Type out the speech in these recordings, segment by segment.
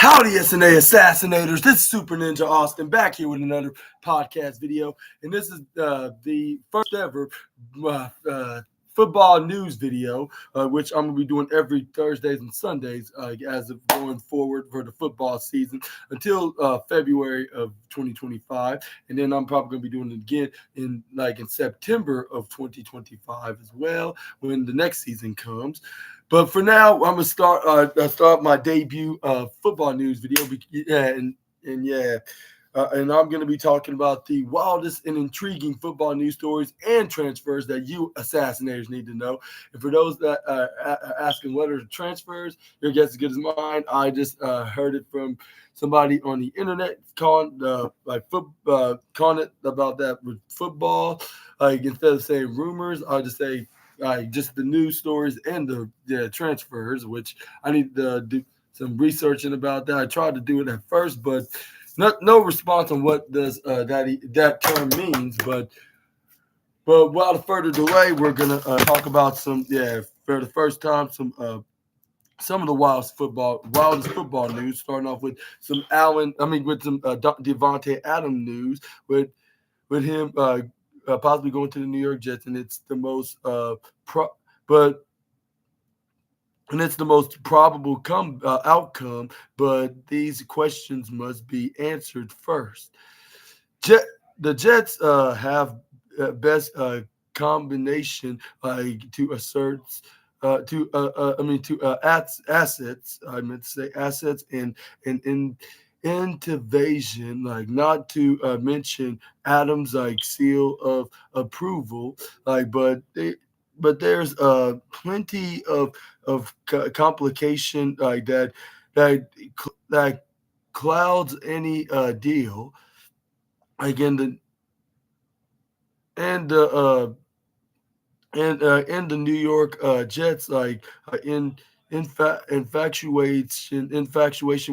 Howdy, SNA Assassinators. This is Super Ninja Austin back here with another podcast video. And this is the first ever football news video, which I'm going to be doing every Thursdays and Sundays as of going forward for the football season until February of 2025. And then I'm probably going to be doing it again in September of 2025 as well when the next season comes. But for now, I'm gonna start my debut football news video, and I'm gonna be talking about the wildest and intriguing football news stories and transfers that you assassinators need to know. And for those that are asking what are the transfers, your guess is as good as mine. I just heard it from somebody on the internet calling it about that with football. Like instead of saying rumors, I'll just say just the news stories and the transfers, which I need to do some researching about that. I tried to do it at first, but no response on what does that term means. But without further delay, we're gonna talk about for the first time some of the wildest football news. Starting off with some Devontae Adams news with him. Possibly going to the New York Jets, and it's the most probable outcome. But these questions must be answered first. The Jets have best combination to assert. Assets. I meant to say assets and innovation, not to mention Adams seal of approval, but there's plenty of complication that clouds any deal. Again, in the New York Jets, infatuation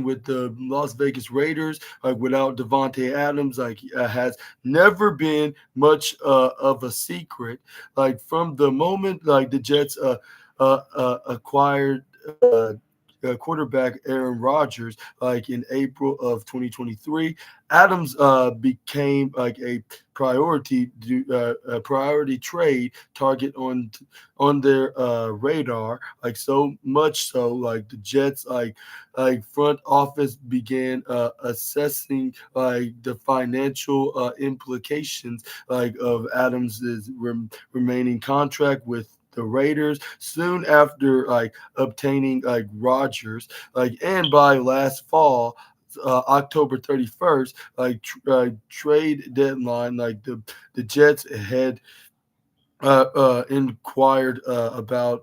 with the Las Vegas Raiders, without Devontae Adams, has never been much of a secret. From the moment the Jets acquired quarterback Aaron Rodgers, in April of 2023, Adams became a priority trade target on their radar. So much so, the Jets front office began assessing the financial implications of Adams's remaining contract with the Raiders soon after obtaining Rodgers, and by last fall, October 31st, trade deadline, the Jets had inquired about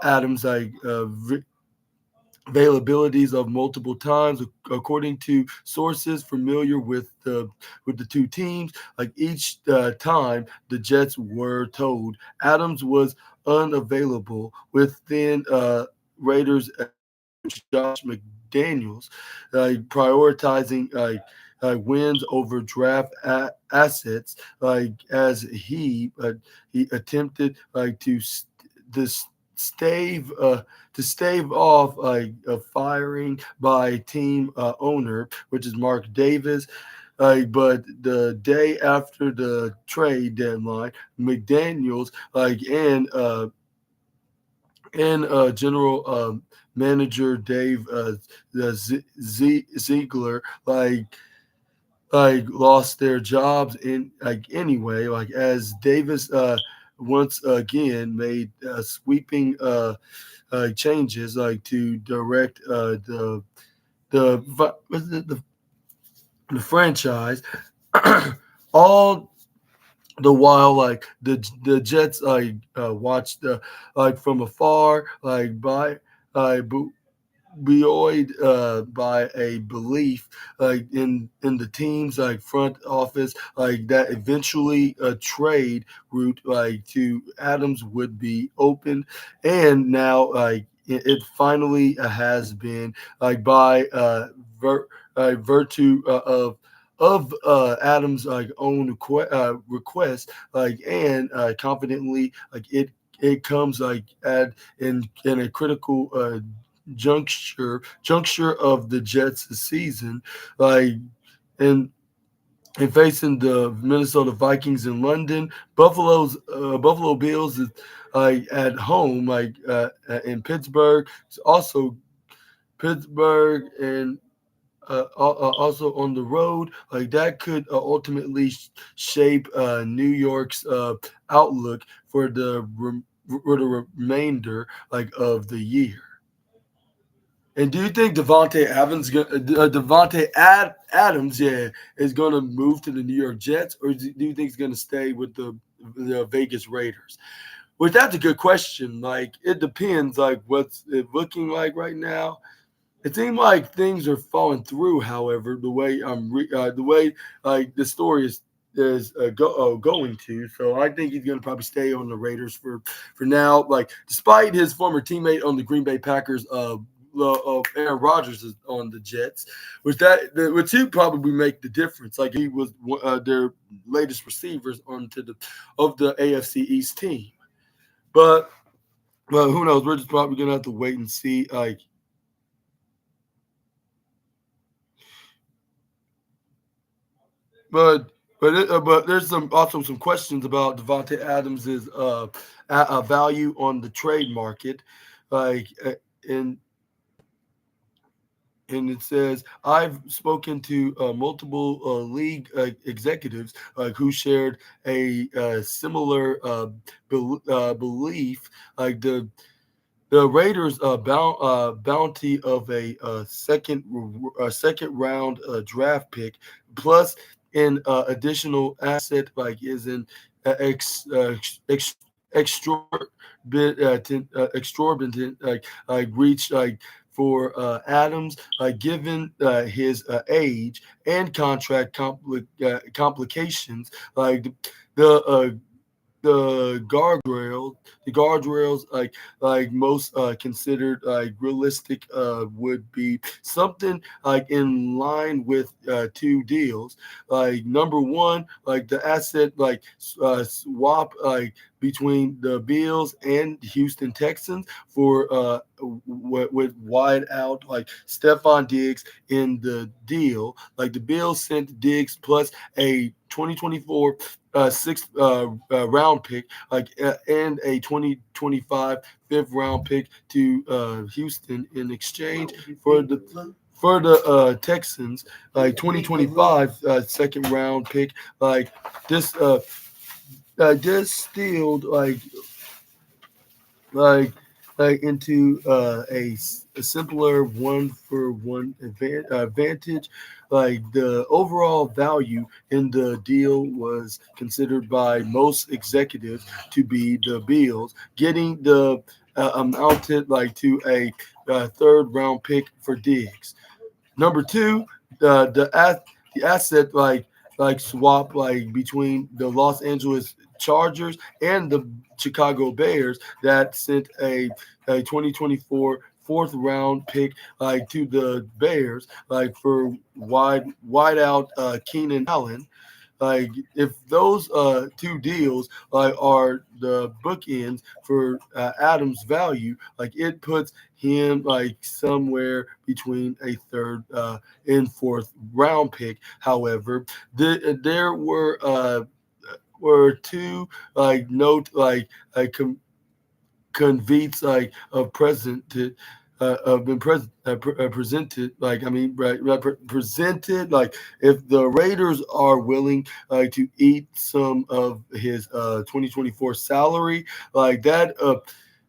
Adams availabilities of multiple times, according to sources familiar with the two teams. Each time, the Jets were told Adams was unavailable. Within Raiders Josh McDaniels, prioritizing wins over draft assets, as he attempted to stave off a firing by team owner, which is Mark Davis. But the day after the trade deadline, McDaniels and general manager Dave Ziegler lost their jobs anyway, as Davis once again made sweeping changes to direct the franchise. All the while, the Jets watched from afar, buoyed by a belief in the team's front office, that eventually a trade route to Adams would be open. And now it finally has been, by virtue of Adams' own request, and confidently, it comes in a critical juncture of the Jets' season, like and and facing the Minnesota Vikings in London. Buffalo Bills is at home, in Pittsburgh. It's also Pittsburgh and also on the road, like that could ultimately shape New York's outlook for the remainder of the year. And do you think Adams, yeah, is gonna move to the New York Jets, or do you think he's gonna stay with the Vegas Raiders? Well, that's a good question. Like it depends. Like what's it looking like right now. It seems like things are falling through. However, the way the story is going to. So I think he's going to probably stay on the Raiders for now. Like despite his former teammate on the Green Bay Packers, Aaron Rodgers is on the Jets, which he probably make the difference. Like he was their latest receivers onto the AFC East team. But well, who knows? We're just probably gonna have to wait and see. But but there's some questions about Devontae Adams's value on the trade market, like and and it says I've spoken to multiple league executives who shared a similar belief, like the Raiders' bounty of a second round draft pick plus an additional asset is an ex, exorbitant reach for Adams, given his age and contract complications, like the the guardrails like most considered realistic would be something in line with two deals. Like number one, like the asset swap between the Bills and Houston Texans for with wide out Stephon Diggs in the deal. Like the Bills sent Diggs plus a 2024 sixth round pick, and a 2025 fifth round pick to Houston in exchange for the Texans, 2025 second round pick. Like this, this stealed like into a simpler one for one advantage. Like the overall value in the deal was considered by most executives to be the Bills getting the amounted to a third round pick for Diggs. Number two, the asset swap between the Los Angeles Chargers and the Chicago Bears that sent a 2024 fourth round pick to the Bears for wide out Keenan Allen. Like if those two deals are the bookends for Adams' value, it puts him somewhere between a third and fourth round pick. However, there were two note conveits of present been presented presented if the Raiders are willing to eat some of his 2024 salary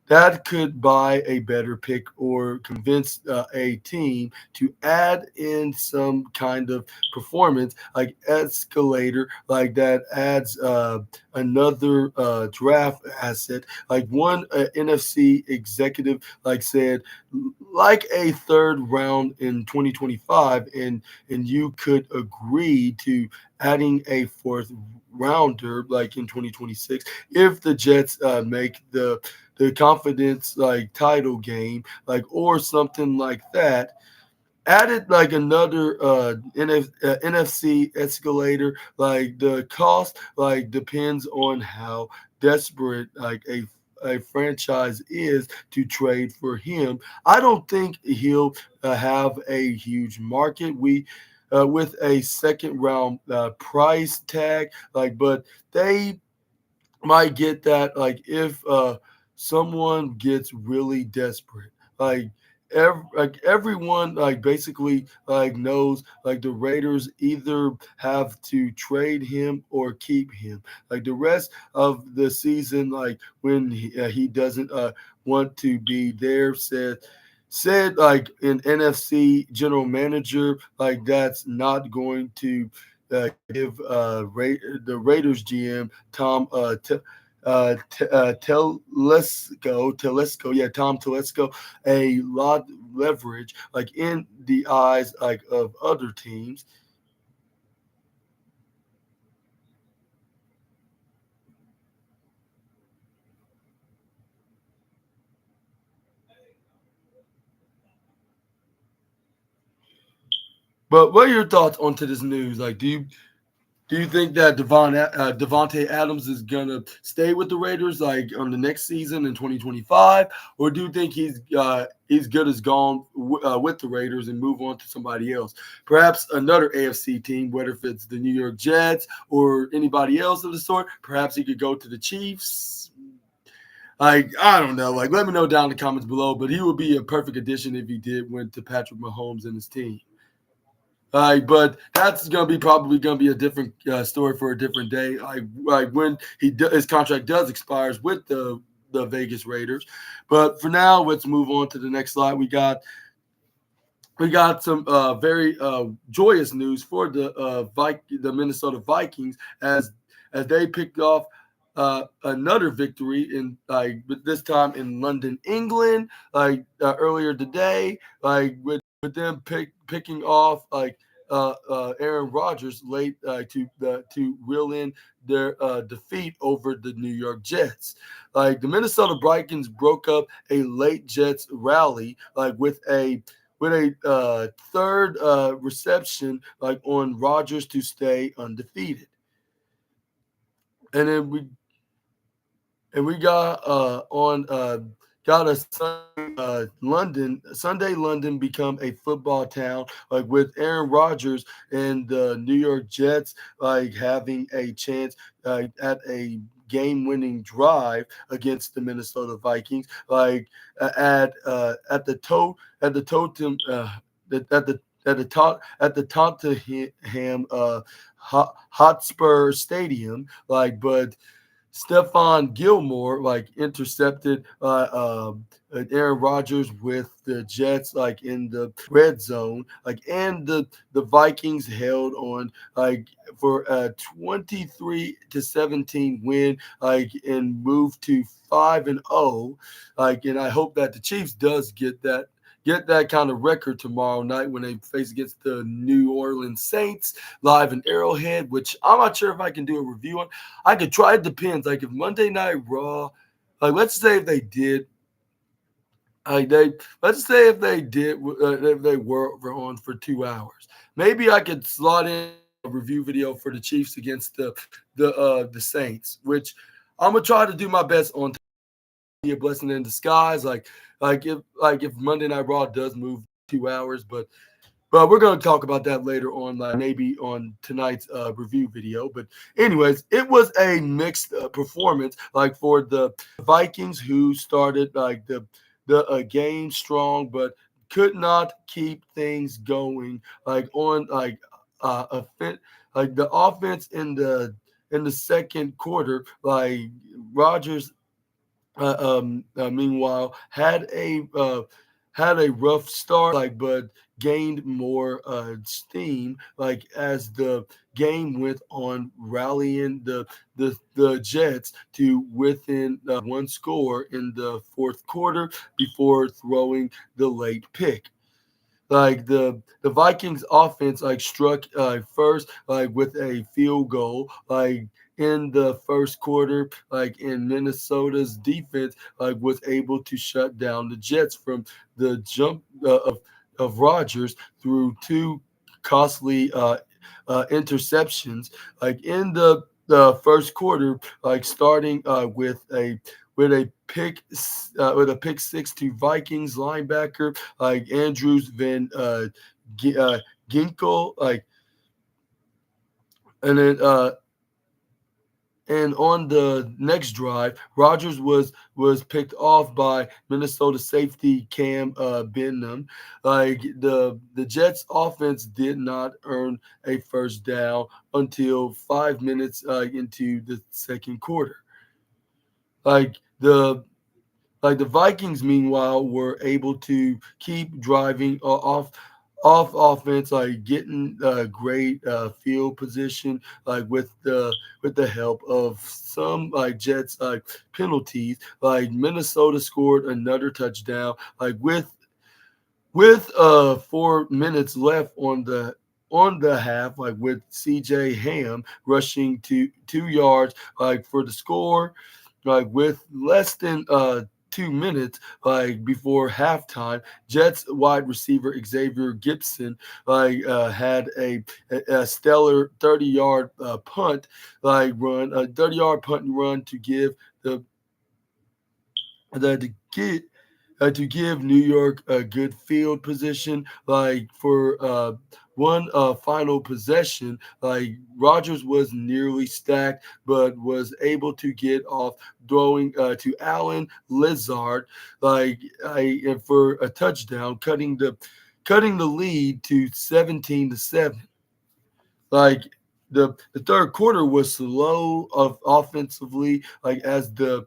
that could buy a better pick or convince a team to add in some kind of performance escalator that adds another draft asset. Like one NFC executive said a third round in 2025, and you could agree to adding a fourth rounder in 2026 if the Jets make the confidence title game or something like that. Added another NFC escalator. The cost depends on how desperate a franchise is to trade for him. I don't think he'll have a huge market. We with a second round price tag, but they might get that if someone gets really desperate, like everyone basically knows the Raiders either have to trade him or keep him. The rest of the season, when he doesn't want to be there, said an NFC general manager that's not going to give the Raiders GM Tom Tom Telesco a lot of leverage in the eyes of other teams. But what are your thoughts onto this news? Do you think that Devontae Adams is gonna stay with the Raiders on the next season in 2025, or do you think he's good as gone with the Raiders and move on to somebody else, perhaps another AFC team, whether if it's the New York Jets or anybody else of the sort? Perhaps he could go to the Chiefs. I don't know. Let me know down in the comments below. But he would be a perfect addition if he did went to Patrick Mahomes and his team. But that's gonna be probably gonna be a different story for a different day. When his contract does expires with the Vegas Raiders. But for now, let's move on to the next slide. We got some very joyous news for the Minnesota Vikings as they picked off another victory in but this time in London, England, earlier today, with them picking off Aaron Rodgers late to reel in their defeat over the New York Jets. The Minnesota Vikings broke up a late Jets rally with a third reception on Rodgers to stay undefeated. And then we got a Sunday London become a football town with Aaron Rodgers and the New York Jets having a chance at a game-winning drive against the Minnesota Vikings at the totem at the Tottenham Hotspur Stadium, but Stephon Gilmore intercepted Aaron Rodgers with the Jets in the red zone, and the Vikings held on for a 23-17 win, and moved to 5-0, and I hope that the Chiefs does get that kind of record tomorrow night when they face against the New Orleans Saints live in Arrowhead, which I'm not sure if I can do a review on. I could try. It depends. If Monday Night Raw, let's say if they did, let's say if they were on for 2 hours, maybe I could slot in a review video for the Chiefs against the Saints, which I'm gonna try to do my best on. Be a blessing in disguise. If Monday Night Raw does move 2 hours, but we're going to talk about that later on, maybe on tonight's review video. But anyways, it was a mixed performance, for the Vikings, who started the game strong, but could not keep things going. On a fit, the offense in the second quarter, Rogers meanwhile, had a rough start, but gained more steam, as the game went on, rallying the Jets to within one score in the fourth quarter before throwing the late pick. The Vikings offense struck first with a field goal in the first quarter, in Minnesota's defense was able to shut down the Jets from the jump of Rodgers through two costly interceptions in the first quarter, starting with a pick six to Vikings linebacker like Andrews Van Ginkel, and then and on the next drive, Rogers was picked off by Minnesota safety Cam Benham. The Jets offense did not earn a first down until 5 minutes into the second quarter. Like the the Vikings, meanwhile, were able to keep driving off offense, like getting great field position, with the help of some Jets penalties. Like Minnesota scored another touchdown, with 4 minutes left on the half, with CJ Ham rushing to 2 yards for the score, with less than 2 minutes before halftime. Jets wide receiver Xavier Gibson had a stellar 30-yard punt run, a 30-yard punt and run to give the to give New York a good field position, for one final possession. Rogers was nearly stacked, but was able to get off throwing to Allen Lizard, for a touchdown, cutting the lead to 17-7. Like the third quarter was slow of offensively, as the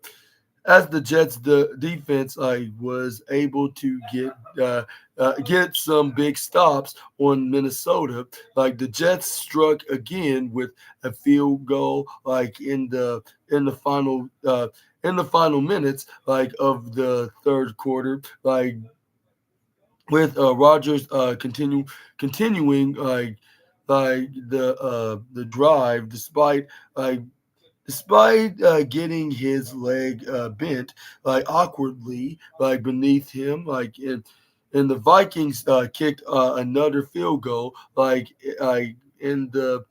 Jets the defense was able to get some big stops on Minnesota. The Jets struck again with a field goal in the final minutes of the third quarter, with Rogers continuing the drive despite getting his leg bent awkwardly beneath him, and the Vikings kicked another field goal in the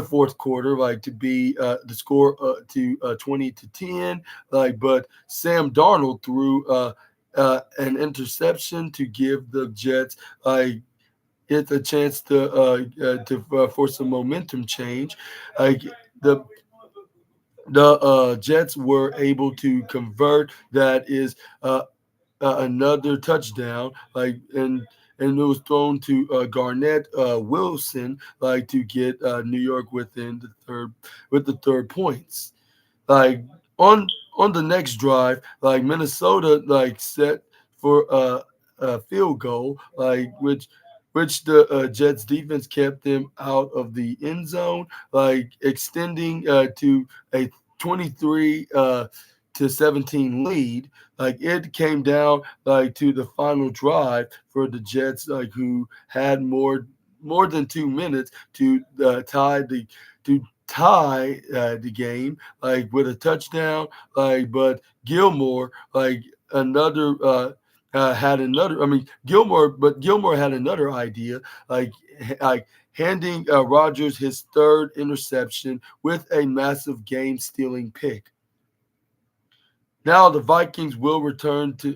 fourth quarter, to be the score to 20-10. But Sam Darnold threw an interception to give the Jets it a chance for some momentum change. Like the Jets were able to convert. That is another touchdown, and it was thrown to Garnett Wilson, to get New York within the third points. Like on the next drive, Minnesota set for a field goal, which the Jets defense kept them out of the end zone, extending to a 23 to 17 lead. It came down to the final drive for the Jets, who had more than 2 minutes to tie the game, with a touchdown, but Gilmore another had another. I mean Gilmore had another idea, handing Rodgers his third interception with a massive game-stealing pick. Now the Vikings will return from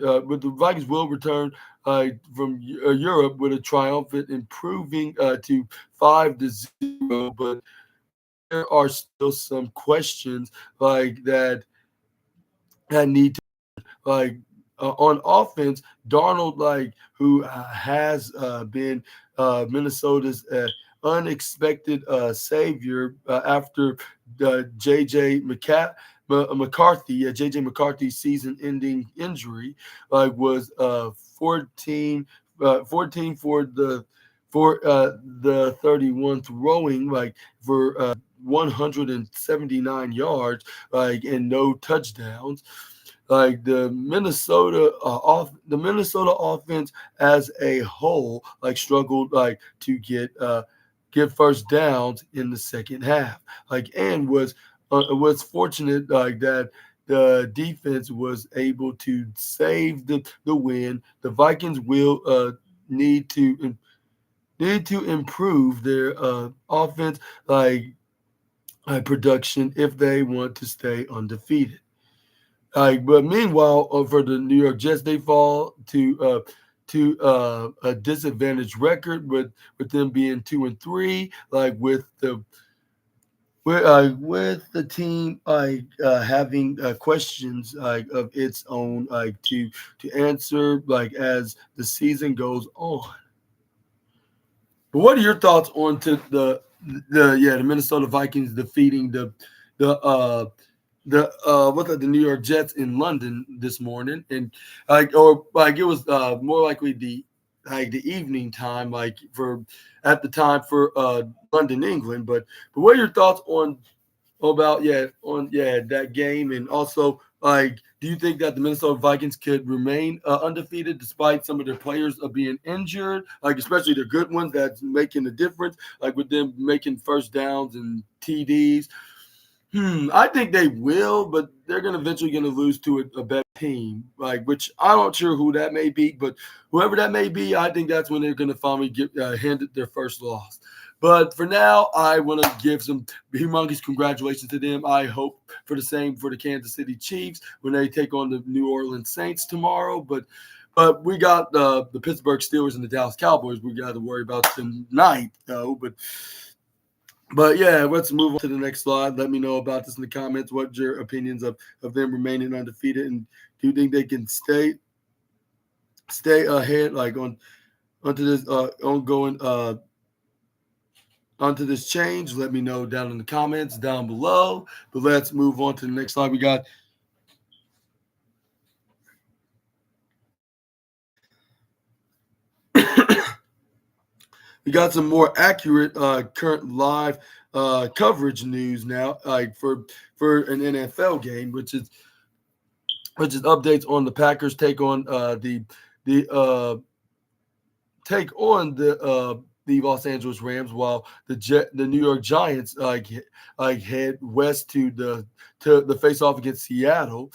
Europe with a triumphant, improving to 5-0. But there are still some questions that need to, on offense. Darnold, who has been Minnesota's unexpected savior after JJ McCarthy's season-ending injury, was 14 for the 31, throwing for 179 yards, and no touchdowns. The Minnesota offense as a whole struggled to get first downs in the second half, and was fortunate that the defense was able to save the win. The Vikings will need to improve their offense production if they want to stay undefeated. But meanwhile, for the New York Jets, they fall to a disadvantaged record with them being 2-3. Like with the team having questions of its own to answer as the season goes on. But what are your thoughts on to the Minnesota Vikings defeating the the New York Jets in London this morning, and it was more likely the evening time, for at the time for London, England. But what are your thoughts on about that game, and also do you think that the Minnesota Vikings could remain undefeated despite some of their players being injured, especially the good ones that's making a difference, with them making first downs and TDs? I think they will, but they're gonna eventually gonna lose to a better team, which I'm not sure who that may be, but whoever that may be, I think that's when they're gonna finally get handed their first loss. But for now, I want to give some humongous congratulations to them. I hope for the same for the Kansas City Chiefs when they take on the New Orleans Saints tomorrow. But we got the Pittsburgh Steelers and the Dallas Cowboys. We got to worry about tonight, though. But yeah, let's move on to the next slide. Let me know about this in the comments. What's your opinions of them remaining undefeated, and do you think they can stay ahead, onto this ongoing onto this change? Let me know down in the comments down below. But let's move on to the next slide. We got some more accurate current live coverage news now, for an NFL game, which is updates on the Packers take on the Los Angeles Rams, while the New York Giants head west to face off against Seattle,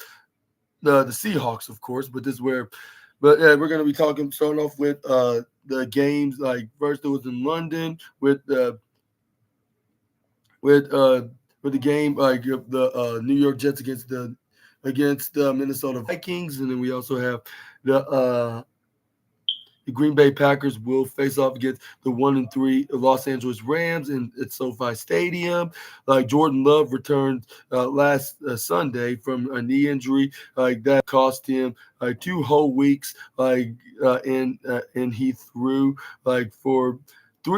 the Seahawks, of course. But this is where, but yeah, we're going to be starting off with the games. First, it was in London with the game the New York Jets against the Minnesota Vikings, and then we also have the Green Bay Packers will face off against the 1-3 Los Angeles Rams at SoFi Stadium. Jordan Love returned last Sunday from a knee injury that cost him 2 whole weeks. And he threw for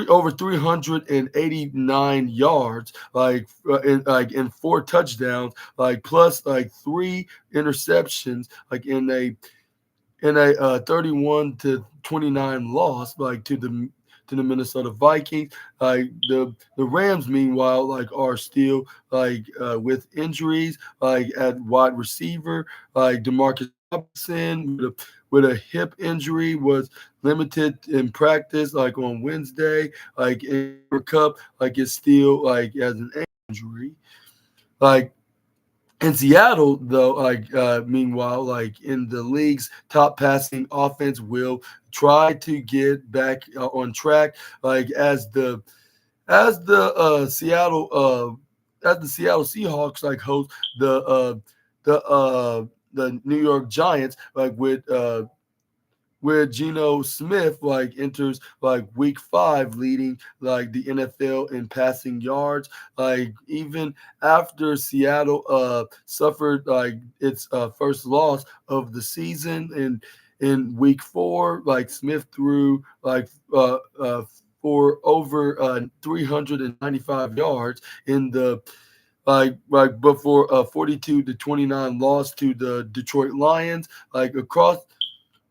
over 389 yards, and 4 touchdowns, plus 3 interceptions, in a 31-29 loss, to the Minnesota Vikings. The Rams, meanwhile, are still with injuries at wide receiver. Demarcus Robinson with a hip injury was limited in practice on Wednesday. In Cup is still as an injury. In Seattle, though, meanwhile, in the league's top passing offense, will try to get back on track, as the Seattle Seahawks host the New York Giants, where Geno Smith enters week 5, leading the NFL in passing yards. Even after Seattle suffered its first loss of the season in week 4, Smith threw for over 395 yards in the before a 42-29 loss to the Detroit Lions.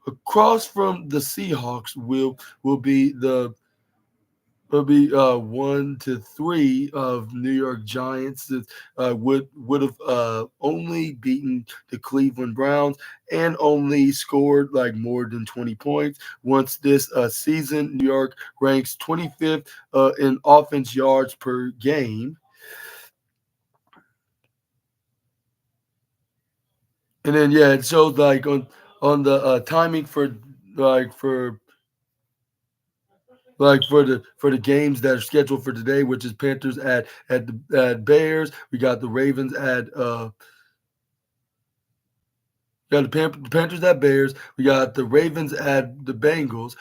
Across from the Seahawks will be 1-3 of New York Giants that would have only beaten the Cleveland Browns and only scored more than 20 points. Once this season, New York ranks 25th in offense yards per game. And then it shows on the timing for for the games that are scheduled for today, which is Panthers at Bears. We got the Ravens We got the Panthers at Bears. We got the Ravens at the Bengals.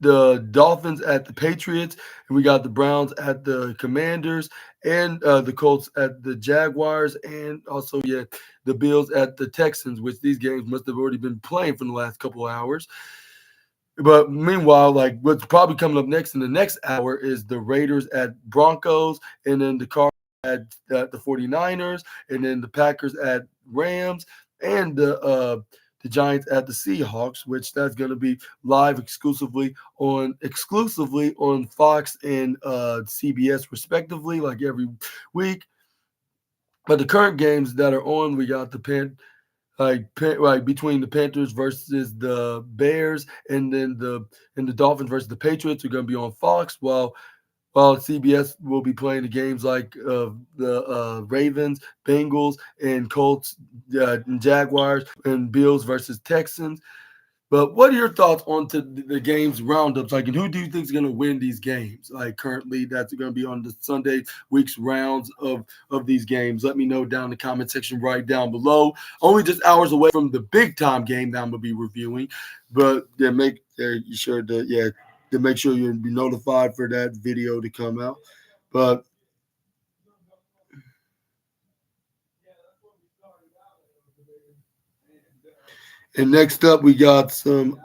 The Dolphins at the Patriots, and we got the Browns at the Commanders, and the Colts at the Jaguars, and also the Bills at the Texans. Which these games must have already been playing for the last couple of hours. But meanwhile, like what's probably coming up next in the next hour is the Raiders at Broncos, and then the Cardinals at the 49ers, and then the Packers at Rams, and the Giants at the Seahawks, which that's going to be live exclusively on Fox and CBS respectively, like every week. But the current games that are on, we got like between the Panthers versus the Bears, and then the Dolphins versus the Patriots are going to be on Fox, while CBS will be playing the games like the Ravens, Bengals, and Colts, and Jaguars, and Bills versus Texans. But what are your thoughts on to the games roundups? Like, and who do you think is going to win these games? Like, currently, that's going to be on the Sunday week's rounds of these games. Let me know down in the comment section right down below. Only just hours away from the big time game that I'm going to be reviewing, but make sure to make sure you'll be notified for that video to come out. But and next up, we got some.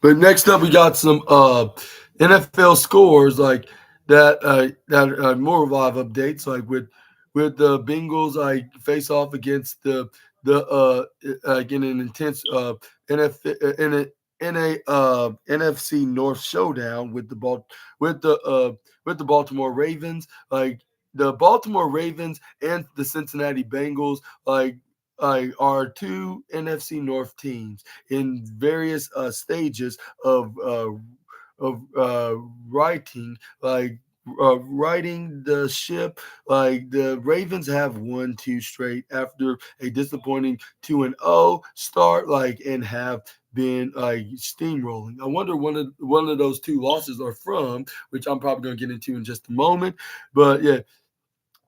But next up, we got some NFL scores like that more live updates like with the Bengals like face off against the in an intense NFC North showdown with the Baltimore Ravens, like the Baltimore Ravens and the Cincinnati Bengals are two NFC North teams in various stages of uh, of writing riding the ship. Like the Ravens have won two straight after a disappointing 2-0 start, like and have been like steamrolling. I wonder one of those two losses are from, which I'm probably going to get into in just a moment. But yeah,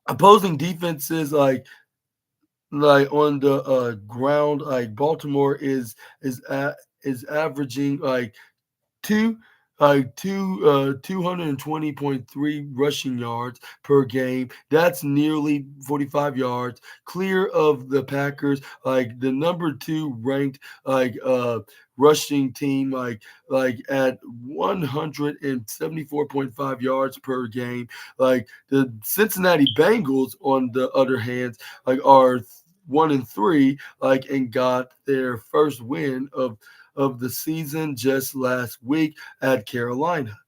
opposing defenses like on the ground, like Baltimore is averaging two 220.3 rushing yards per game. That's nearly 45 yards clear of the Packers, like the number two ranked rushing team, like at 174.5 yards per game. Like the Cincinnati Bengals, on the other hand, like are 1-3, like and got their first win of the season just last week at Carolina.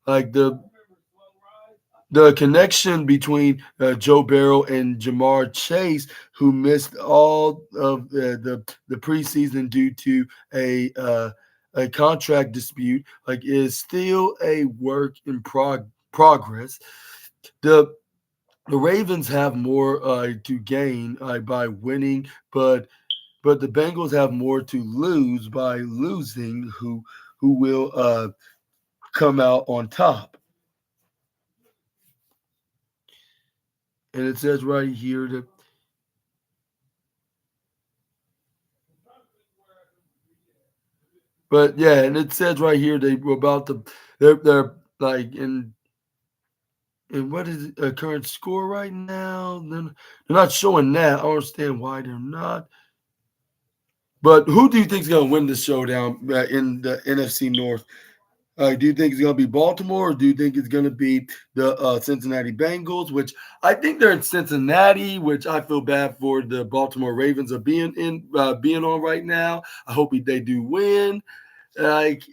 Like the connection between Joe Barrow and Jamar Chase, who missed all of the preseason due to a contract dispute, like is still a work in progress. The the Ravens have more to gain by winning, but the Bengals have more to lose by losing. Who will come out on top? And it says right here that, but yeah, and it says right here they were about to they're like in what is a current score right now? They're not showing that. I don't understand why they're not. But who do you think is going to win this showdown in the NFC North? Do you think it's going to be Baltimore, or do you think it's going to be the Cincinnati Bengals? Which I think they're in Cincinnati, which I feel bad for the Baltimore Ravens are being on right now. I hope they do win. Like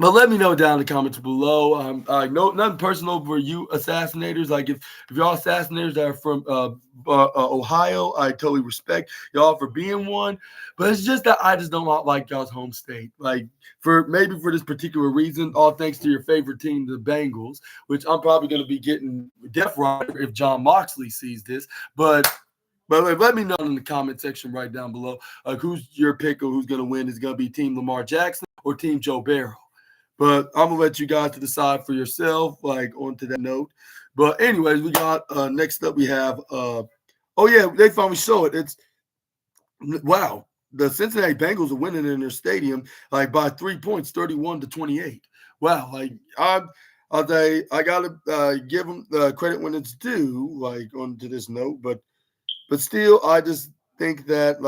But let me know down in the comments below. No, nothing personal for you assassinators. Like if y'all assassinators that are from Ohio, I totally respect y'all for being one. But it's just that I just don't like y'all's home state. Like for maybe for this particular reason, all thanks to your favorite team, the Bengals, which I'm probably going to be getting Death Rider if John Moxley sees this. But let me know in the comment section right down below. Like who's your pick or who's going to win? Is it going to be Team Lamar Jackson or Team Joe Barrow? But I'm gonna let you guys to decide for yourself, like on to that note. But anyways, we got next up we have oh yeah, they finally show it. It's wow. The Cincinnati Bengals are winning in their stadium like by 3 points, 31-28. Wow, like I gotta give them the credit when it's due, like on to this note, but still I just think that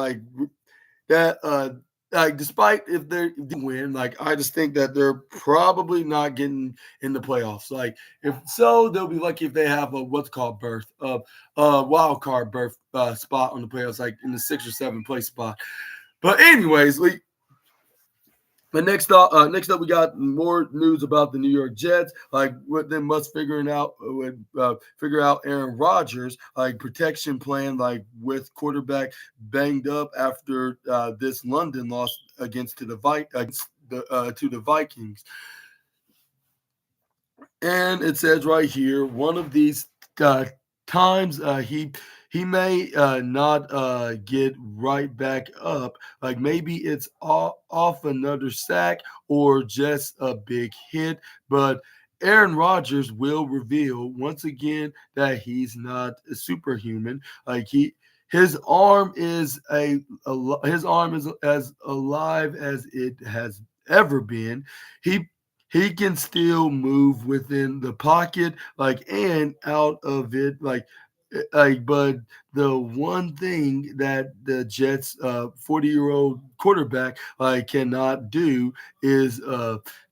that like despite if they win, like I just think that they're probably not getting in the playoffs. Like if so, they'll be lucky if they have a what's called berth of wild card berth spot on the playoffs, like in the 6 or 7 place spot. But anyways, next up, we got more news about the New York Jets. Like what them must figure out Aaron Rodgers like protection plan, like with quarterback banged up after this London loss against to the Vikings. And it says right here, one of these uh, times he may not get right back up. Like maybe it's off another sack or just a big hit. But Aaron Rodgers will reveal once again that he's not a superhuman. Like his arm is his arm is as alive as it has ever been. He he can still move within the pocket, like and out of it, like. But the one thing that the Jets' 40-year-old quarterback cannot do is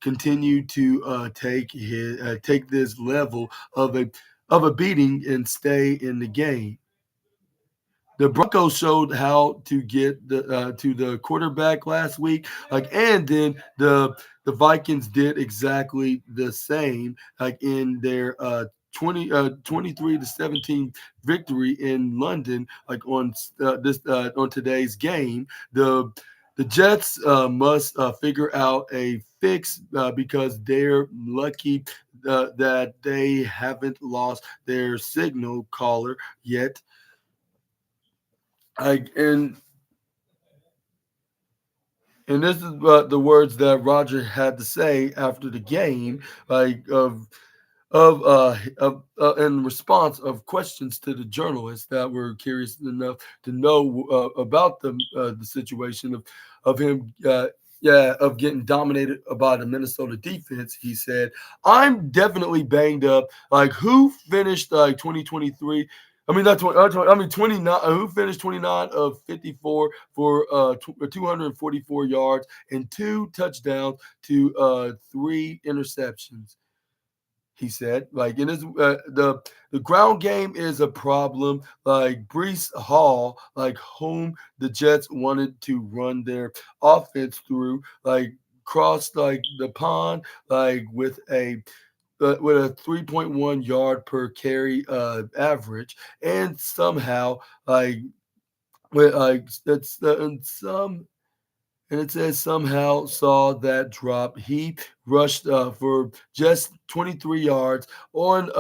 continue to take this level of a beating and stay in the game. The Broncos showed how to get to the quarterback last week, and then the Vikings did exactly the same, like in their 23-17 victory in London, like on today's game. The Jets must figure out a fix because they're lucky that they haven't lost their signal caller yet. Like and this is the words that Roger had to say after the game, like in response of questions to the journalists that were curious enough to know about the situation of him. Of getting dominated by the Minnesota defense, he said, "I'm definitely banged up. Like who finished like 2023? I mean, not 20, I mean 29. Who finished 29 of 54 for 244 yards and 2 touchdowns to 3 interceptions?" He said, like in his the ground game is a problem. Like Brees Hall, like whom the Jets wanted to run their offense through, like crossed like the pond, like with a 3.1 yard per carry average, and somehow like with that's and some and it says somehow saw that drop. He rushed for just 23 yards on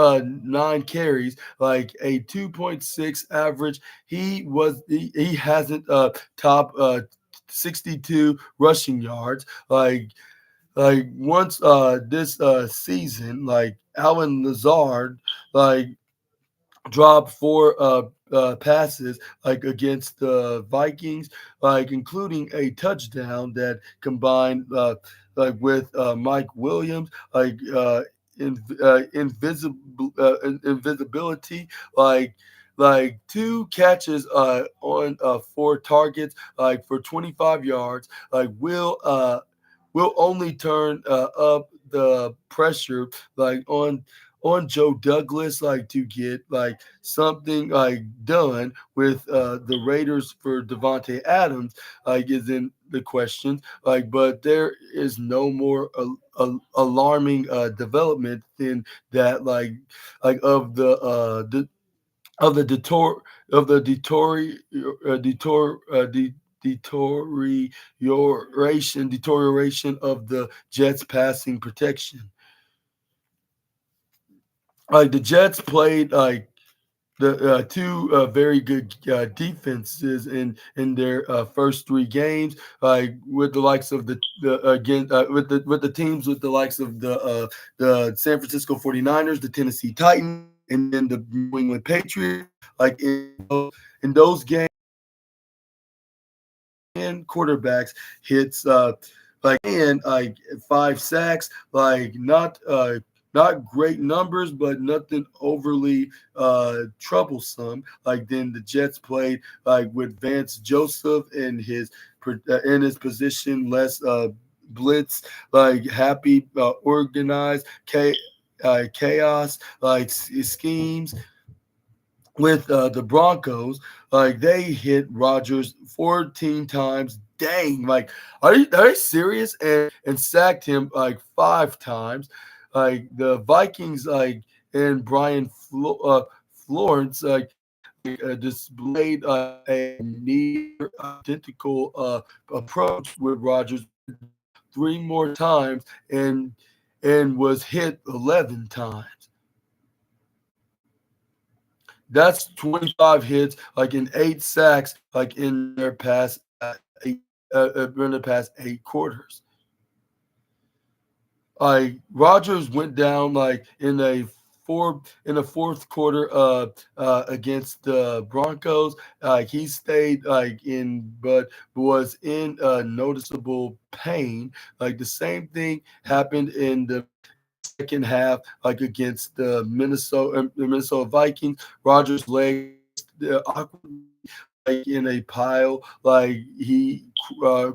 9 carries, like a 2.6 average. He hasn't top 62 rushing yards. Like once this season, like Alan Lazard, like dropped 4 passes like against the Vikings, like including a touchdown that combined like with Mike Williams, invisibility, like 2 catches on 4 targets, like for 25 yards, like will only turn up the pressure like on Joe Douglas, like to get like something like done with the Raiders for Devontae Adams, like is in the question. Like, but there is no more alarming development than that. Like of the detour of the deterioration of the Jets passing protection. Like the Jets played like the two very good defenses in their first three games, like with the likes of the again with the teams with the likes of the San Francisco 49ers, the Tennessee Titans, and then the New England Patriots. Like in those games, and quarterbacks hits and like 5 sacks, like not great numbers, but nothing overly troublesome. Like then the Jets played like with Vance Joseph in his position, less blitz, like happy, organized chaos, like schemes with the Broncos. Like they hit Rodgers 14 times. Dang, like are they serious? And sacked him like 5 times. Like the Vikings, like and Florence, displayed a near identical approach with Rodgers 3 more times and was hit 11 times. That's 25 hits, like in 8 sacks, like in the past 8 quarters. Like Rogers went down like in the fourth quarter against the Broncos. He stayed like in but was in noticeable pain. Like the same thing happened in the second half, like against the Minnesota Vikings. Rogers' legs placed awkwardly like in a pile. Like uh,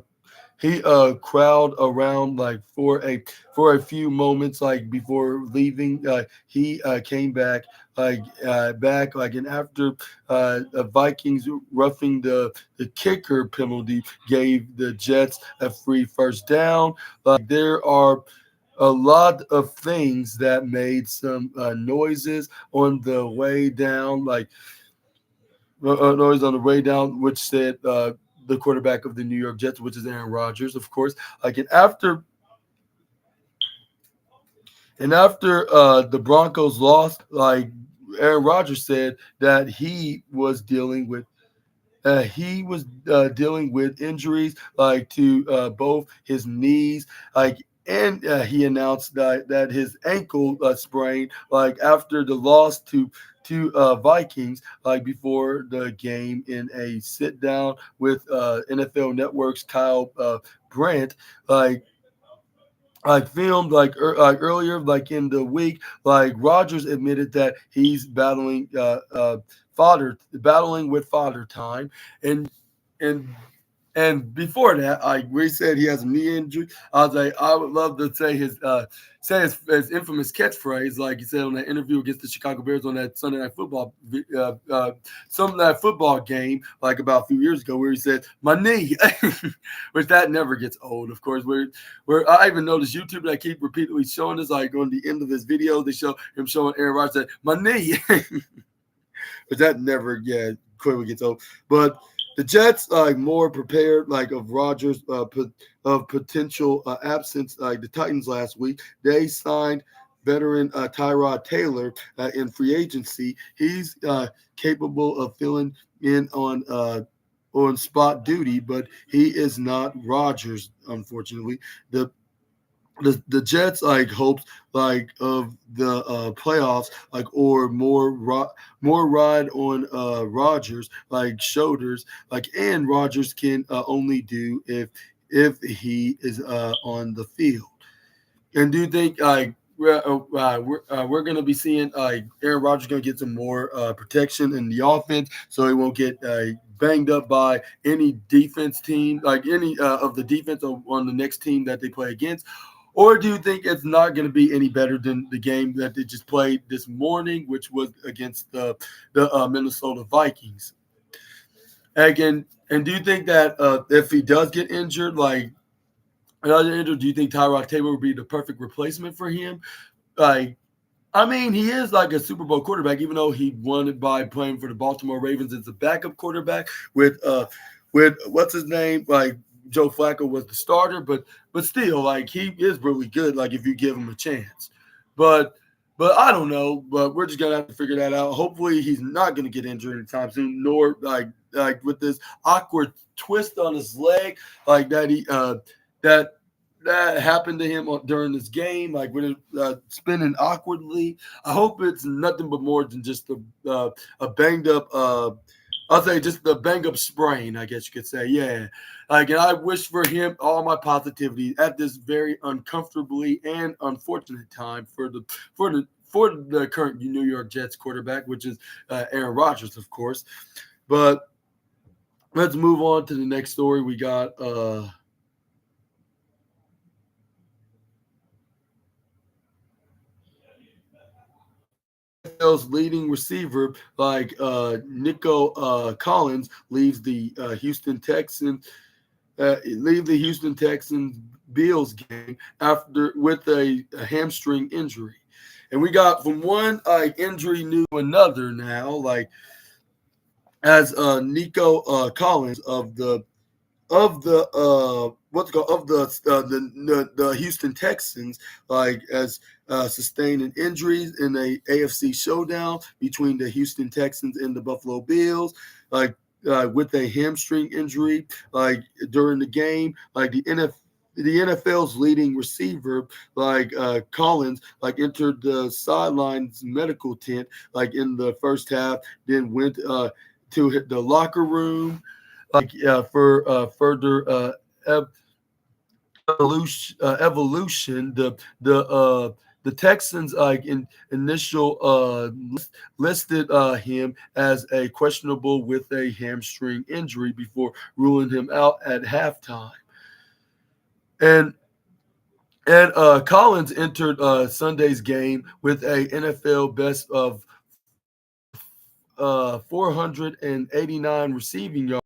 he crowd around like for a few moments like before leaving. He came back like and after the Vikings roughing the kicker penalty gave the Jets a free first down. Like there are a lot of things that made some noises on the way down, like noise on the way down, which said the quarterback of the New York Jets, which is Aaron Rodgers, of course. Like and after the Broncos lost, like Aaron Rodgers said that he was dealing with injuries like to both his knees, like and he announced that his ankle sprain like after the loss to Vikings like before the game in a sit down with NFL Network's Kyle Brandt like filmed like earlier like in the week. Like Rogers admitted that he's battling with father time, and and and before that, like we said, he has a knee injury. I was like, I would love to say his infamous catchphrase, like he said on that interview against the Chicago Bears on that Sunday night football game, like about a few years ago, where he said, "My knee," which that never gets old. Of course, where I even noticed YouTube that keep repeatedly showing us, like on the end of his video, they show him showing Aaron Rodgers said, "My knee," but that never, quickly gets old. But the Jets like more prepared like of Rodgers of potential absence. Like the Titans last week, they signed veteran Tyrod Taylor in free agency. He's capable of filling in on spot duty, but he is not Rodgers, unfortunately. The Jets like hopes like of the playoffs like or more ride on Rodgers like shoulders, like and Rodgers can only do if he is on the field. And do you think like we're going to be seeing Aaron Rodgers going to get some more protection in the offense so he won't get banged up by any defense team, like any of the defense on the next team that they play against? Or do you think it's not going to be any better than the game that they just played this morning, which was against the Minnesota Vikings? Again, and do you think that if he does get injured, like another injured, do you think Tyrod Taylor would be the perfect replacement for him? Like, I mean, he is like a Super Bowl quarterback, even though he won it by playing for the Baltimore Ravens as a backup quarterback with what's his name? Like Joe Flacco was the starter, but still, like he is really good, like if you give him a chance. But but I don't know. But we're just gonna have to figure that out. Hopefully he's not gonna get injured anytime soon, nor like with this awkward twist on his leg, like that that that happened to him during this game, like when it spinning awkwardly. I hope it's nothing but more than just a banged up. I'll say just the banged up sprain, I guess you could say. Yeah, like, and I wish for him all my positivity at this very uncomfortably and unfortunate time for the current New York Jets quarterback, which is Aaron Rodgers, of course. But let's move on to the next story. We got NFL's leading receiver, like Nico Collins, leaves the Houston Texans. Leave the Houston Texans Bills game after with a hamstring injury, and we got from one injury new another now. Like as Nico Collins of the what's it called of the Houston Texans, like as sustaining injuries in a AFC showdown between the Houston Texans and the Buffalo Bills, like with a hamstring injury, like during the game, like the NFL's leading receiver, like Collins, like entered the sidelines medical tent, like in the first half, then went to hit the locker room like for further ev- evolution. The Texans like in initial listed him as a questionable with a hamstring injury before ruling him out at halftime. And Collins entered Sunday's game with a NFL best of 489 receiving yards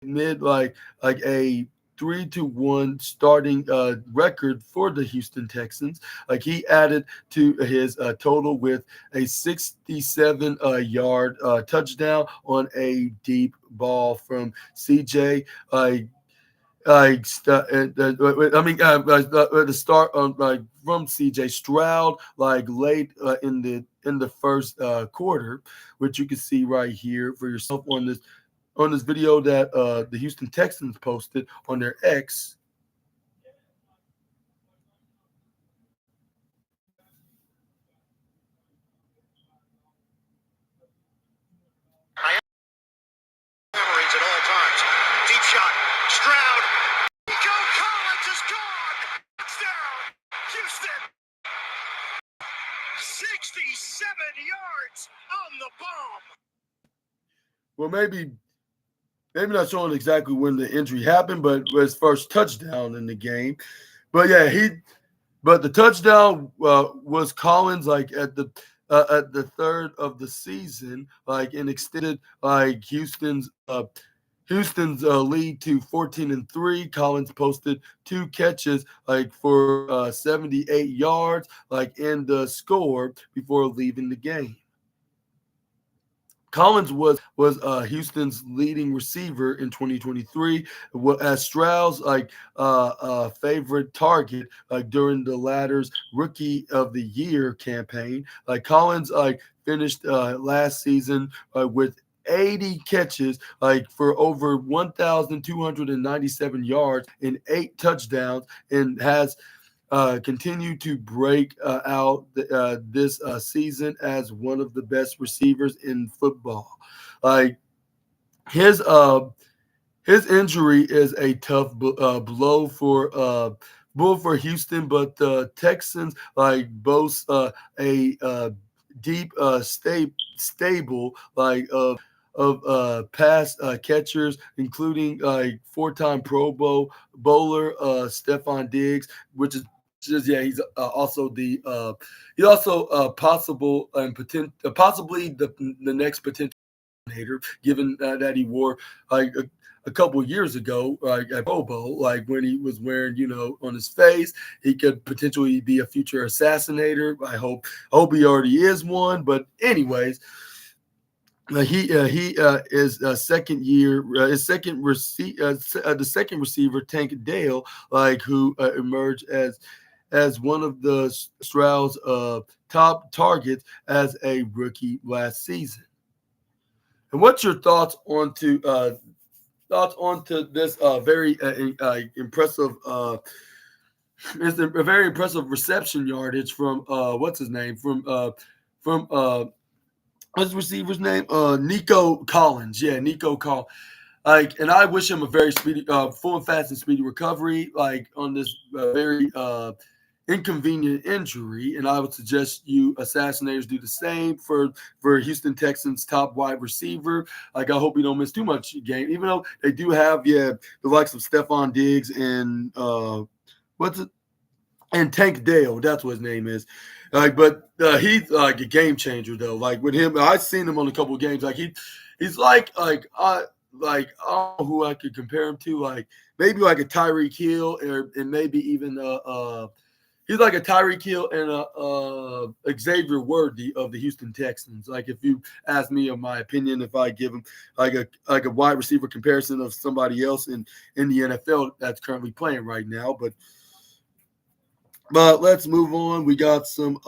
mid like a 3-1 starting record for the Houston Texans. Like he added to his total with a 67 yard touchdown on a deep ball from CJ. I mean, the start on like from CJ Stroud, like late in the first quarter, which you can see right here for yourself on this video that the Houston Texans posted on their X. Memories at all times. Deep shot. Stroud. Nico Collins is gone. Touchdown. Houston. 67 yards on the bomb. Well, maybe not showing exactly when the injury happened, but it was his first touchdown in the game. But yeah, but the touchdown was Collins like at the third of the season, like and extended like Houston's lead to 14-3. Collins posted two catches like for 78 yards, like in the score before leaving the game. Collins was Houston's leading receiver in 2023, as Stroud's like favorite target like during the latter's Rookie of the Year campaign. Like Collins like finished last season with 80 catches, like for over 1,297 yards and 8 touchdowns, and has continue to break out this season as one of the best receivers in football. Like his uh his injury is a tough blow for Houston, but the Texans like boast a deep stable like pass catchers, including four-time Pro Bowl bowler Stephon Diggs, which is yeah, he's also possible and possibly the next potential coordinator, given that he wore like a couple years ago, like at Pro Bowl, like when he was wearing, on his face, he could potentially be a future assassinator. I hope he already is one. But anyways, he is second year, his the second receiver, Tank Dale, like who emerged as one of the Stroud's top targets as a rookie last season. And what's your thoughts onto this very impressive it's a very impressive reception yardage from what's his name from what's the receiver's name? Nico Collins. Yeah, Nico Collins. Like, and I wish him a very speedy, full and fast and speedy recovery, like on this very inconvenient injury. And I would suggest you assassinators do the same for Houston Texans top wide receiver. Like, I hope we don't miss too much game, even though they do have the likes of Stephon Diggs and what's it and Tank Dale. That's what his name is. Like, but he's like a game changer though. Like with him, I've seen him on a couple of games. Like he's I don't know who I could compare him to. Like maybe like a Tyreek Hill, and maybe even he's like a Tyreek Hill and a Xavier Worthy of the Houston Texans. Like if you ask me of my opinion, if I give him like a wide receiver comparison of somebody else in the NFL that's currently playing right now, but let's move on. We got some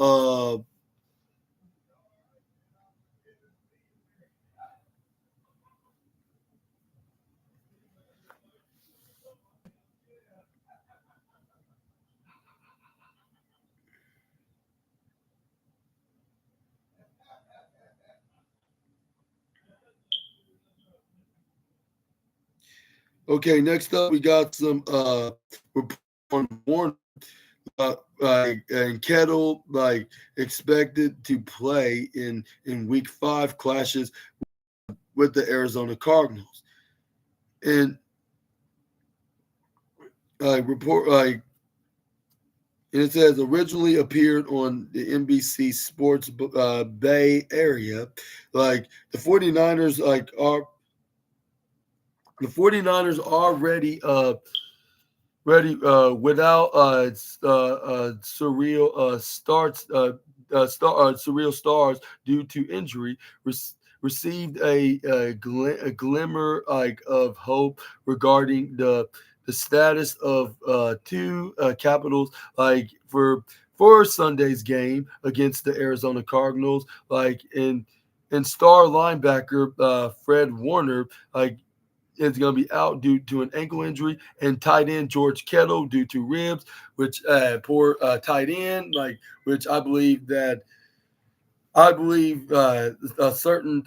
okay, next up we got some report on Warner and Kettle expected to play in week 5 clashes with the Arizona Cardinals. And report and it says originally appeared on the NBC Sports Bay Area. Like the 49ers are ready without surreal stars due to injury. Received a glimmer of hope regarding the status of two Capitals for Sunday's game against the Arizona Cardinals. And star linebacker Fred Warner is going to be out due to an ankle injury, and tight end George Kittle due to ribs, which poor tight end, which I believe a certain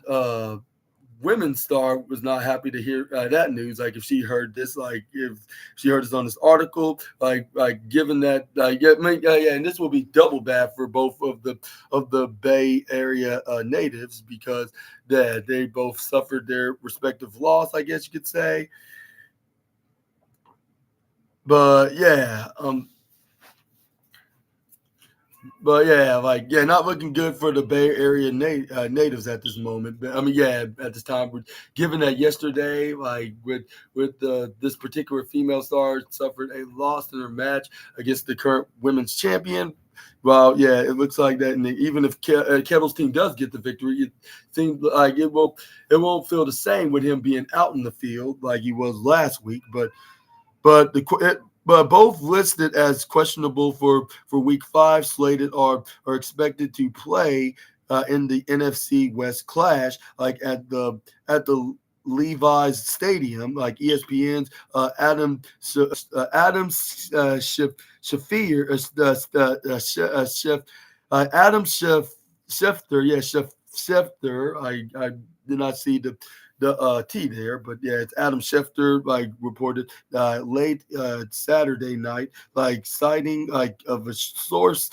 women's star was not happy to hear that news. Like if she heard this on this article, given that and this will be double bad for both of the Bay Area natives because they both suffered their respective loss, I guess you could say. But not looking good for the Bay Area natives at this moment. But at this time, given that yesterday, with this particular female star suffered a loss in her match against the current women's champion. Well, yeah, it looks like that. And even if Kettle's team does get the victory, it seems like it won't feel the same with him being out in the field like he was last week. But both listed as questionable for week 5, slated are expected to play in the NFC West clash, at the Levi's Stadium, like ESPN's Adam Schefter. I did not see the T there, but yeah, it's Adam Schefter, reported late Saturday night, citing of a source,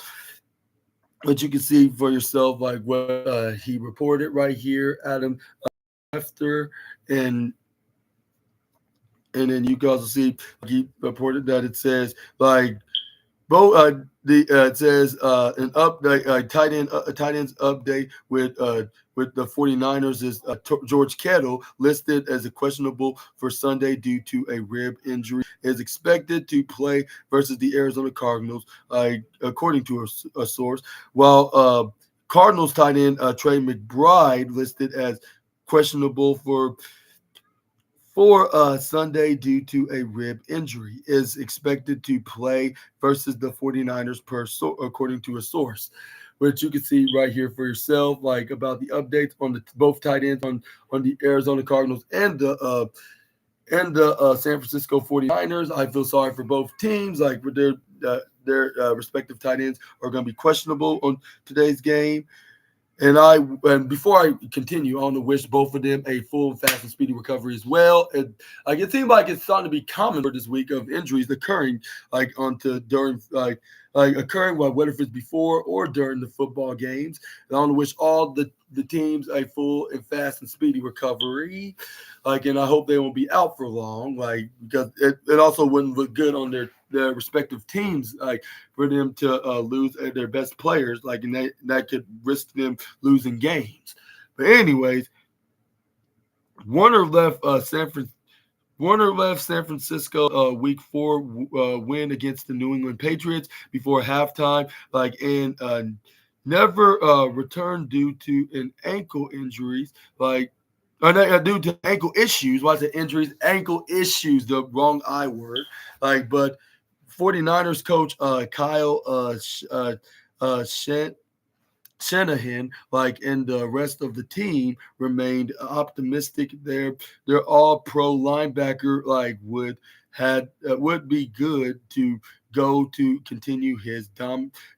but you can see for yourself what he reported right here. Adam after, and then you can also see he reported that it says like both it says an update tight ends update with the 49ers is George Kittle listed as a questionable for Sunday due to a rib injury, is expected to play versus the Arizona Cardinals, according to a source, while Cardinals tight end Trey McBride listed as questionable for Sunday due to a rib injury, is expected to play versus the 49ers according to a source, which you can see right here for yourself, like about the updates on the both tight ends on the Arizona Cardinals and the San Francisco 49ers. I feel sorry for both teams, like with their respective tight ends are going to be questionable on today's game. And before I continue, I want to wish both of them a full, fast, and speedy recovery as well. It seems like it's starting to be common for this week of injuries occurring occurring whether if it's before or during the football games. And I want to wish all the teams a full and fast and speedy recovery. And I hope they won't be out for long. Because it also wouldn't look good on their respective teams, for them to lose their best players, and that could risk them losing games. But anyways, Warner left San Francisco Week 4 win against the New England Patriots before halftime, and never returned due to an ankle injuries, due to ankle issues. Why is it injuries? Ankle issues, the wrong I word. But 49ers coach Kyle Shanahan, and the rest of the team remained optimistic. They're all pro linebacker would be good to go to continue his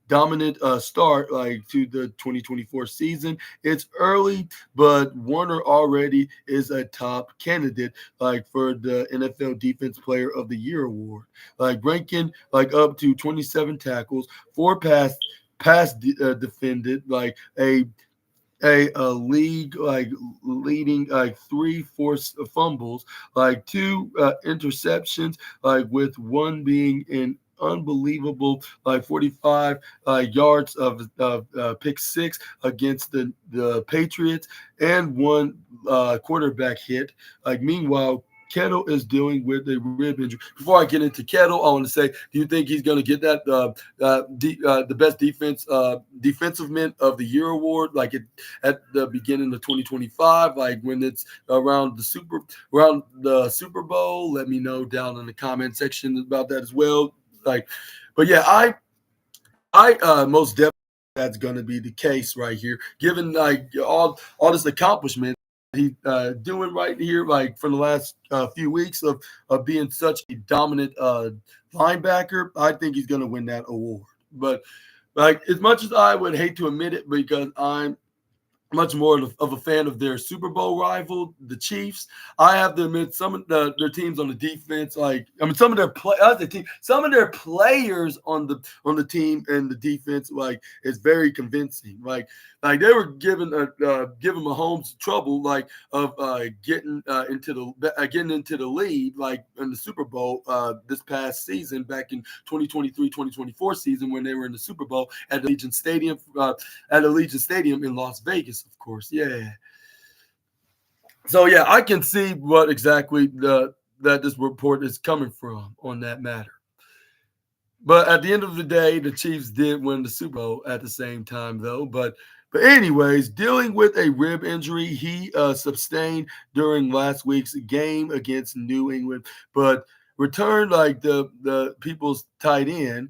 dominant start to the 2024 season. It's early, but Warner already is a top candidate for the NFL Defense Player of the Year award, ranking up to 27 tackles, 4 pass defended, a league leading 3 forced fumbles, 2 interceptions, with one being an unbelievable 45 yards of pick 6 against the Patriots, and 1 quarterback hit. Meanwhile, Kittle is dealing with a rib injury. Before I get into Kittle, I want to say, do you think he's going to get that the best defensive man of the year award, at the beginning of 2025, when it's around the Super Bowl? Let me know down in the comment section about that as well. But yeah, I most definitely that's going to be the case right here, given all this accomplishment he's doing right here, for the last few weeks of being such a dominant linebacker. I think he's going to win that award. But as much as I would hate to admit it, because I'm much more of a fan of their Super Bowl rival, the Chiefs, I have to admit some of their teams on the defense, some of their players on the team and the defense, is very convincing. They were giving Mahomes trouble, of getting into the lead, in the Super Bowl this past season, back in 2023-2024 season, when they were in the Super Bowl at Allegiant Stadium in Las Vegas, of course. Yeah. So yeah, I can see what exactly that this report is coming from on that matter. But at the end of the day, the Chiefs did win the Super Bowl at the same time, though. But anyways, dealing with a rib injury he sustained during last week's game against New England, but returned the people's tight end,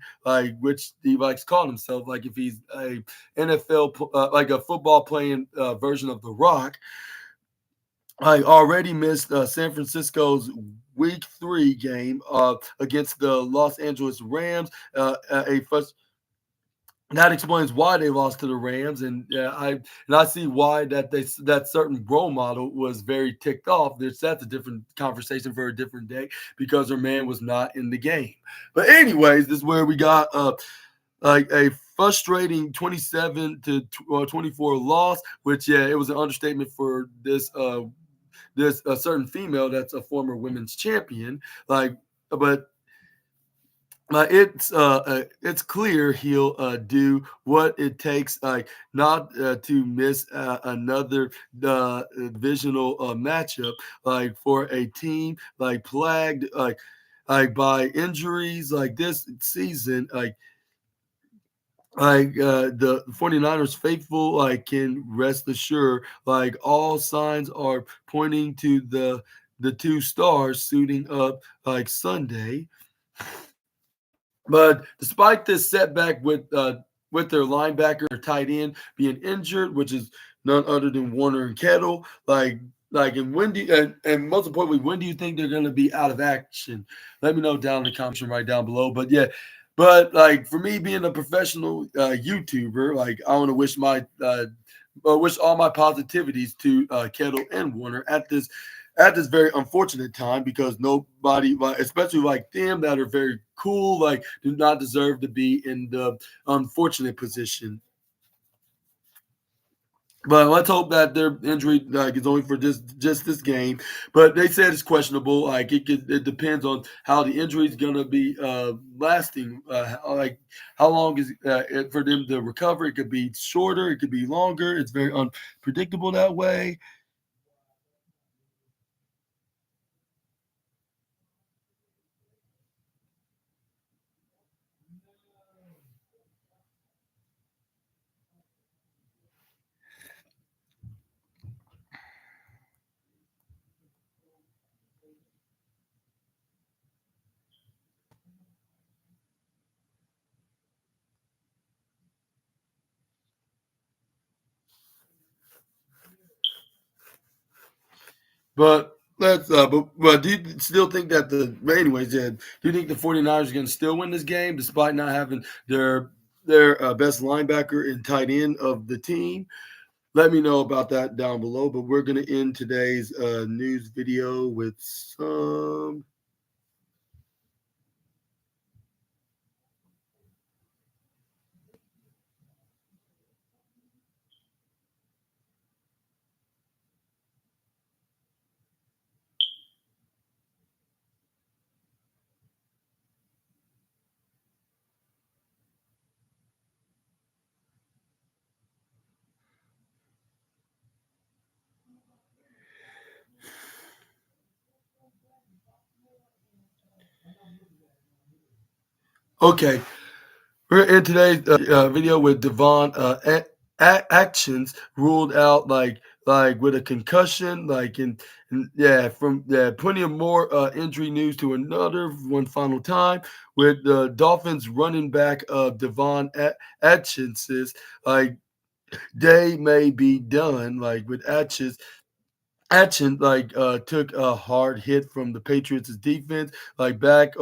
which he likes to call himself, if he's a NFL a football playing version of The Rock. I already missed San Francisco's Week 3 game against the Los Angeles Rams. That explains why they lost to the Rams, and I see why that certain role model was very ticked off. That's a different conversation for a different day, because her man was not in the game. But anyways, this is where we got a frustrating 27-24 loss, which it was an understatement for this this a certain female that's a former women's champion. Like, but it's clear he'll do what it takes, like not to miss another divisional matchup, like for a team like plagued by injuries like this season, the 49ers faithful can rest assured, like all signs are pointing to the two stars suiting up like Sunday. But despite this setback with their linebacker or tight end being injured, which is none other than Warner and Kettle, and when do you, and most importantly, when do you think they're going to be out of action? Let me know down in the comments right down below. But yeah, but like for me being a professional YouTuber, like I want to wish all my positivities to Kettle and Warner at this very unfortunate time, because nobody, especially like them that are very cool, like do not deserve to be in the unfortunate position. But let's hope that their injury is only for just this game. But they said it's questionable. Like it depends on how the injury is gonna be lasting. How long is it for them to recover? It could be shorter. It could be longer. It's very unpredictable that way. But but do you still think that anyways, yeah, do you think the 49ers are going to still win this game despite not having their best linebacker and tight end of the team? Let me know about that down below. But we're going to end today's news video with some. Okay, we're in today's video with Devon actions ruled out with a concussion, yeah, from yeah, plenty of more injury news to another one final time with the Dolphins running back Devon Atkinson's day may be done, with Atchin took a hard hit from the Patriots' defense, back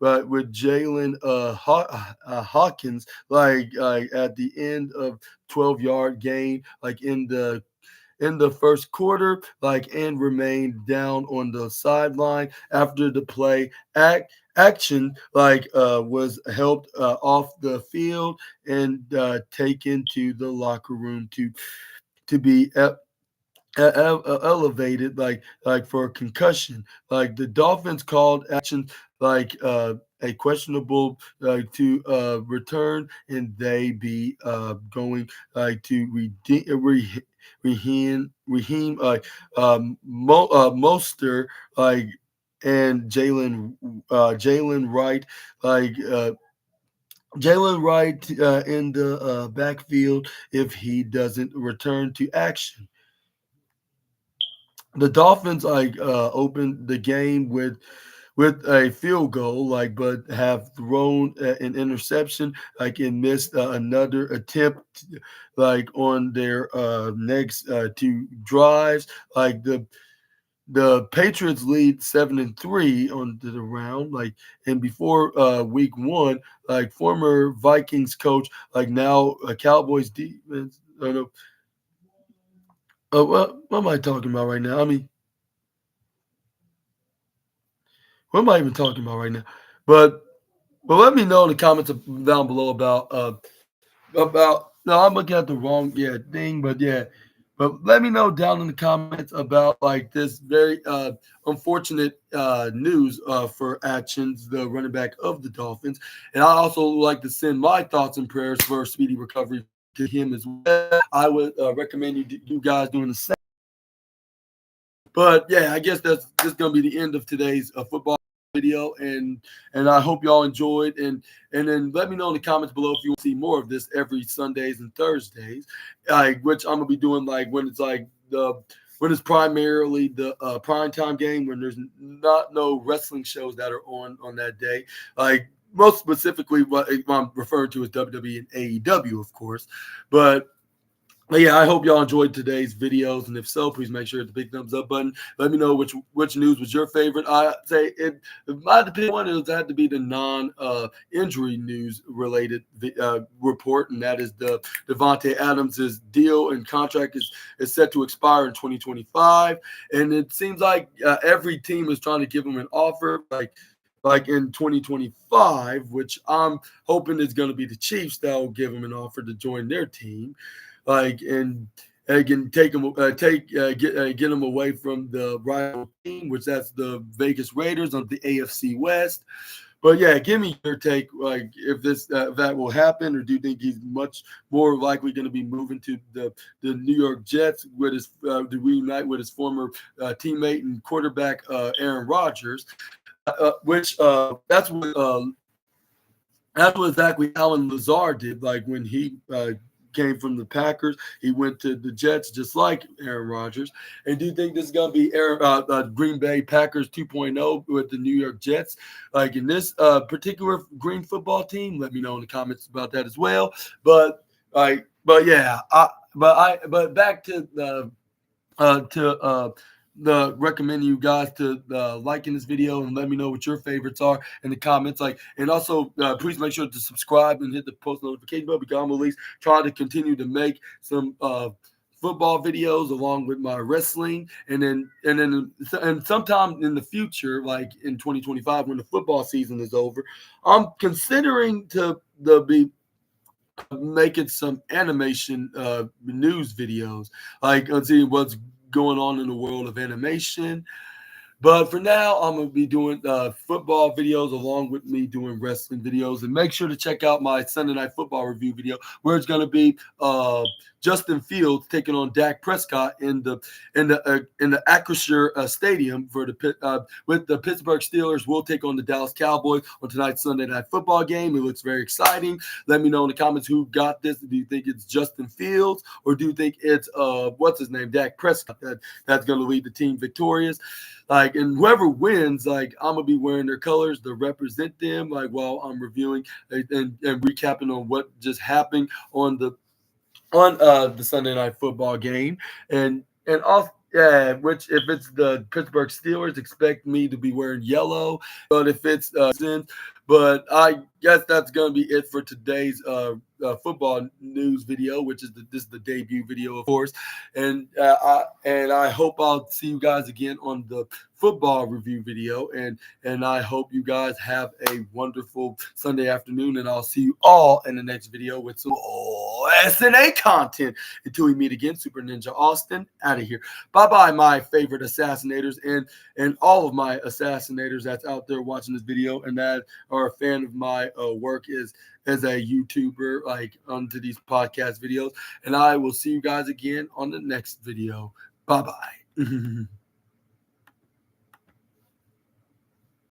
with Jalen Hawkins at the end of 12-yard gain in the first quarter, and remained down on the sideline after the play. Action was helped off the field and taken to the locker room to be elevated for concussion. Like the Dolphins called action a questionable return, and they be going to Raheem Moster and Jalen Wright like. Jalen Wright in the backfield if he doesn't return to action. The Dolphins opened the game with a field goal, but have thrown an interception, and missed another attempt, on their next two drives. The Patriots lead 7-3 on the round, and before week one, former Vikings coach, now Cowboys defense. I don't know. What am I talking about right now? I mean, what am I even talking about right now? But let me know in the comments down below about no, I'm looking at the wrong thing, but yeah, But let me know down in the comments about like this very unfortunate news for Atkins, the running back of the Dolphins. And I also like to send my thoughts and prayers for a speedy recovery to him as well. I would recommend you guys doing the same. But yeah, I guess that's just gonna be the end of today's football video, and I hope y'all enjoyed. And then let me know in the comments below if you want to see more of this every Sundays and Thursdays, which I'm gonna be doing like when it's like when it's primarily the prime time game, when there's not no wrestling shows that are on that day. Like most specifically, what I'm referring to is WWE and AEW, of course, but yeah, I hope y'all enjoyed today's videos, and if so, please make sure to hit the big thumbs up button. Let me know which news was your favorite. I say it my opinion one it had to be the non-injury news related report, and that is the Devontae Adams' deal and contract is set to expire in 2025, and it seems like every team is trying to give him an offer, like in 2025, which I'm hoping is going to be the Chiefs that will give him an offer to join their team, and can take him get him away from the rival team, which that's the Vegas Raiders of the AFC West. But yeah, give me your take, like if that will happen, or do you think he's much more likely going to be moving to the New York Jets with his to reunite with his former teammate and quarterback Aaron Rodgers, which that's what exactly Alan Lazar did. Like when he came from the Packers, he went to the Jets just like Aaron Rodgers. And do you think this is going to be Green Bay Packers 2.0 with the New York Jets? Like in this particular green football team, let me know in the comments about that as well. But back to the recommending you guys to liking this video and let me know what your favorites are in the comments. And also please make sure to subscribe and hit the post notification bell, because I'm at least trying to continue to make some football videos along with my wrestling, and sometime in the future, like in 2025 when the football season is over, I'm considering to be making some animation news videos, like seeing what's going on in the world of animation. But for now, I'm going to be doing football videos along with me doing wrestling videos. And make sure to check out my Sunday Night Football review video, where it's going to be Justin Fields taking on Dak Prescott in the Acrisure Stadium for with the Pittsburgh Steelers. Will take on the Dallas Cowboys on tonight's Sunday Night Football game. It looks very exciting. Let me know in the comments who got this. Do you think it's Justin Fields, or do you think it's what's his name, Dak Prescott, that's going to lead the team victorious? And whoever wins, I'm gonna be wearing their colors to represent them, while I'm reviewing and recapping on what just happened on the Sunday Night Football game, and also. Yeah, which if it's the Pittsburgh Steelers, expect me to be wearing yellow. But if it's but I guess that's gonna be it for today's football news video, which is this is the debut video, of course. And I hope I'll see you guys again on the football review video. And I hope you guys have a wonderful Sunday afternoon. And I'll see you all in the next video with some SNA content. Until we meet again, Super Ninja Austin out of here. Bye-bye, my favorite assassinators and all of my assassinators that's out there watching this video and that are a fan of my work as a YouTuber, onto these podcast videos. And I will see you guys again on the next video. Bye-bye.